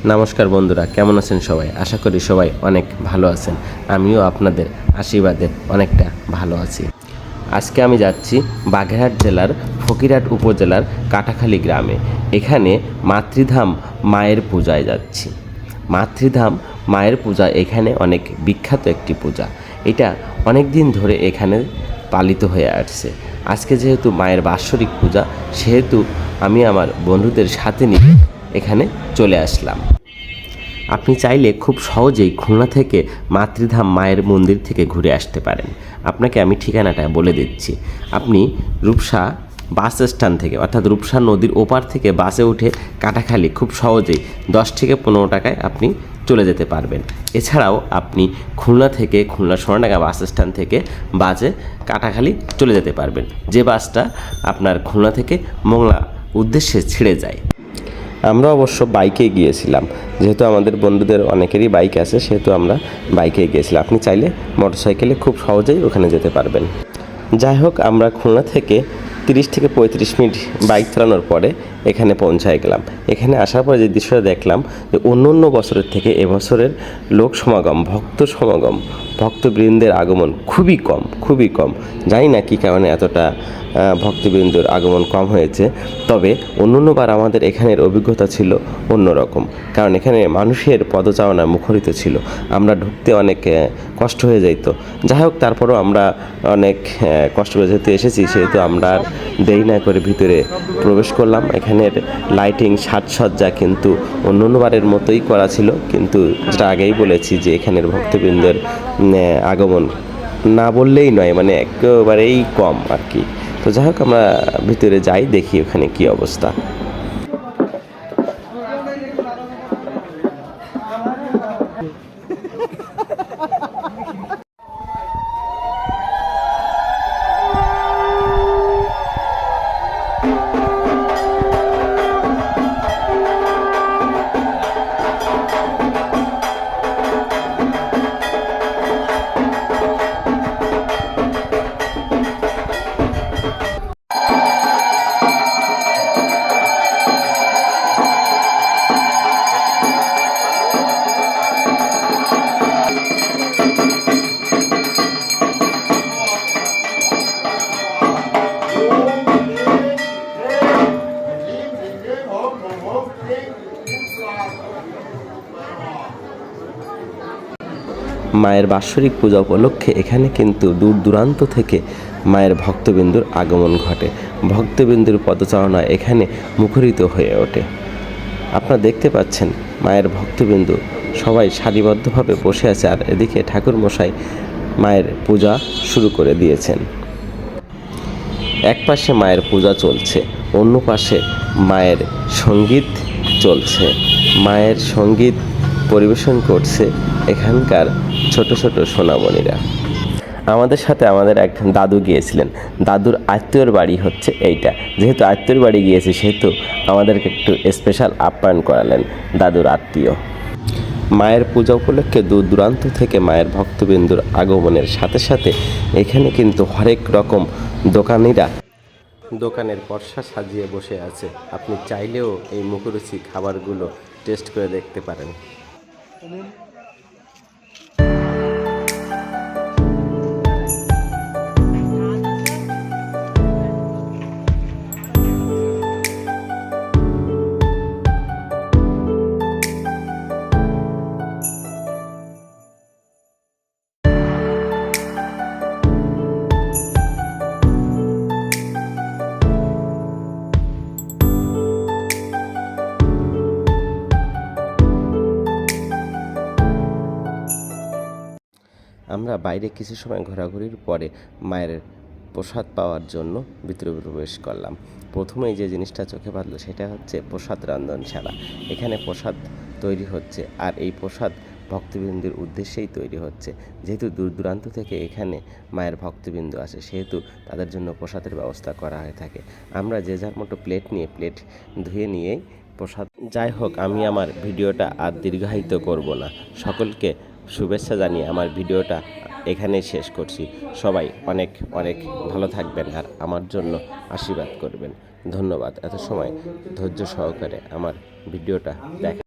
নমস্কার বন্ধুরা, কেমন আছেন সবাই? আশা করি সবাই অনেক ভালো আছেন। আমিও আপনাদের আশীর্বাদে অনেকটা ভালো আছি। আজকে আমি যাচ্ছি বাগেরহাট জেলার ফকিরহাট উপজেলার কাটাখালী গ্রামে। এখানে মাতৃধাম মায়ের পূজায় যাচ্ছি। মাতৃধাম মায়ের পূজা এখানে অনেক বিখ্যাত একটি পূজা। এটা অনেক দিন ধরে এখানে পালিত হয়ে আসছে। আজকে যেহেতু মায়ের বাৎসরিক পূজা, সেহেতু আমি আমার বন্ধুদের সাথে নিয়ে এখানে চলে আসলাম। আপনি চাইলে খুব সহজেই খুলনা থেকে মাতৃধাম মায়ের মন্দির থেকে ঘুরে আসতে পারেন। আপনাকে আমি ঠিকানাটা বলে দিচ্ছি। আপনি রূপসা বাস স্ট্যান্ড থেকে, অর্থাৎ রূপসা নদীর ওপার থেকে বাসে উঠে কাটাখালী খুব সহজেই 10 থেকে 15 টাকায় আপনি চলে যেতে পারবেন। এছাড়াও আপনি খুলনা থেকে, খুলনা সোনাডাঙ্গা বাস স্ট্যান্ড থেকে বাসে কাটাখালী চলে যেতে পারবেন, যে বাসটা আপনার খুলনা থেকে মোংলা উদ্দেশ্যে ছেড়ে যায়। আমরা অবশ্য বাইকে গিয়েছিলাম, যেহেতু আমাদের বন্ধুদের অনেকেরই বাইক আছে, সেহেতু আমরা বাইকে গিয়েছিলাম। আপনি চাইলে মোটরসাইকেলে খুব সহজেই ওখানে যেতে পারবেন। যাই হোক, আমরা খুলনা থেকে 30 থেকে 35 মিনিট বাইক চালানোর পরে এখানে পৌঁছায় গেলাম। এখানে আসার পরে যে দৃশ্যটা দেখলাম, যে অন্য অন্য বছরের থেকে এবছরের লোক সমাগম, ভক্ত সমাগম, ভক্তবৃন্দের আগমন খুবই কম। জানি না কী কারণে এতটা ভক্তবৃন্দের আগমন কম হয়েছে। তবে অন্যান্যবার আমাদের এখানের অভিজ্ঞতা ছিল অন্যরকম, কারণ এখানে মানুষের পদচারণা মুখরিত ছিল। আমরা ঢুকতে অনেক কষ্ট হয়ে যেত। যাই হোক, তারপরেও আমরা অনেক কষ্ট করে যেহেতু এসেছি, সেহেতু আমরা আর দেরি না করে ভিতরে প্রবেশ করলাম। এখানের লাইটিং, সাজসজ্জা কিন্তু অন্যান্যবারের মতোই করা ছিল, কিন্তু যেটা আগেই বলেছি যে এখানের ভক্তবৃন্দের আগমন না বললেই নয়, মানে একেবারেই কম আর কি। তো যাই হোক, আমরা ভিতরে যাই, দেখি ওখানে কী অবস্থা। মায়ের বাৎসরিক পূজা উপলক্ষে এখানে কিন্তু দূর দূরান্ত থেকে মায়ের ভক্তবিন্দুর আগমন ঘটে। ভক্তবিন্দুর পদচারণা এখানে মুখরিত হয়ে ওঠে। আপনারা দেখতে পাচ্ছেন মায়ের ভক্তবিন্দু সবাই সারিবদ্ধভাবে বসে আছে, আর এদিকে ঠাকুরমশাই মায়ের পূজা শুরু করে দিয়েছেন। এক পাশে মায়ের পূজা চলছে, অন্য পাশে মায়ের সঙ্গীত চলছে। মায়ের সঙ্গীত পরিবেশন করছে এখানকার ছোট ছোট সোনামণিরা। আমাদের সাথে আমাদের এক দাদু গিয়েছিলেন। দাদুর আত্মীয়র বাড়ি হচ্ছে এইটা। যেহেতু আত্মীয়র বাড়ি গিয়েছি, সেহেতু আমাদেরকে একটু স্পেশাল আপ্যায়ন করালেন দাদুর আত্মীয়। মায়ের পূজা উপলক্ষে দূর দূরান্ত থেকে মায়ের ভক্তবিন্দুর আগমনের সাথে সাথে এখানে কিন্তু হরেক রকম দোকানের পসরা সাজিয়ে বসে আছে। আপনি চাইলেও এই মুখরুচি খাবারগুলো টেস্ট করে দেখতে পারেন। আমরা বাইরে কিছু সময় ঘোরাঘুরির পরে মায়ের প্রসাদ পাওয়ার জন্য ভিতরে প্রবেশ করলাম। প্রথমেই যে জিনিসটা চোখে বাঁধলো সেটা হচ্ছে প্রসাদ রন্ধনশালা। এখানে প্রসাদ তৈরি হচ্ছে, আর এই প্রসাদ ভক্তবৃন্দের উদ্দেশ্যেই তৈরি হচ্ছে। যেহেতু দূর দূরান্ত থেকে এখানে মায়ের ভক্তবৃন্দ আসে, সেহেতু তাদের জন্য প্রসাদের ব্যবস্থা করা হয়ে থাকে। আমরা যে যার মতো প্লেট ধুয়ে নিয়েই প্রসাদ। যাই হোক, আমি আমার ভিডিওটা আর দীর্ঘায়িত করব না। সকলকে শুভেচ্ছা জানিয়ে আমার ভিডিওটা এখানেই শেষ করছি। সবাই অনেক অনেক ভালো থাকবেন, আর আমার জন্য আশীর্বাদ করবেন। ধন্যবাদ এত সময় ধৈর্য সহকারে আমার ভিডিওটা দেখা।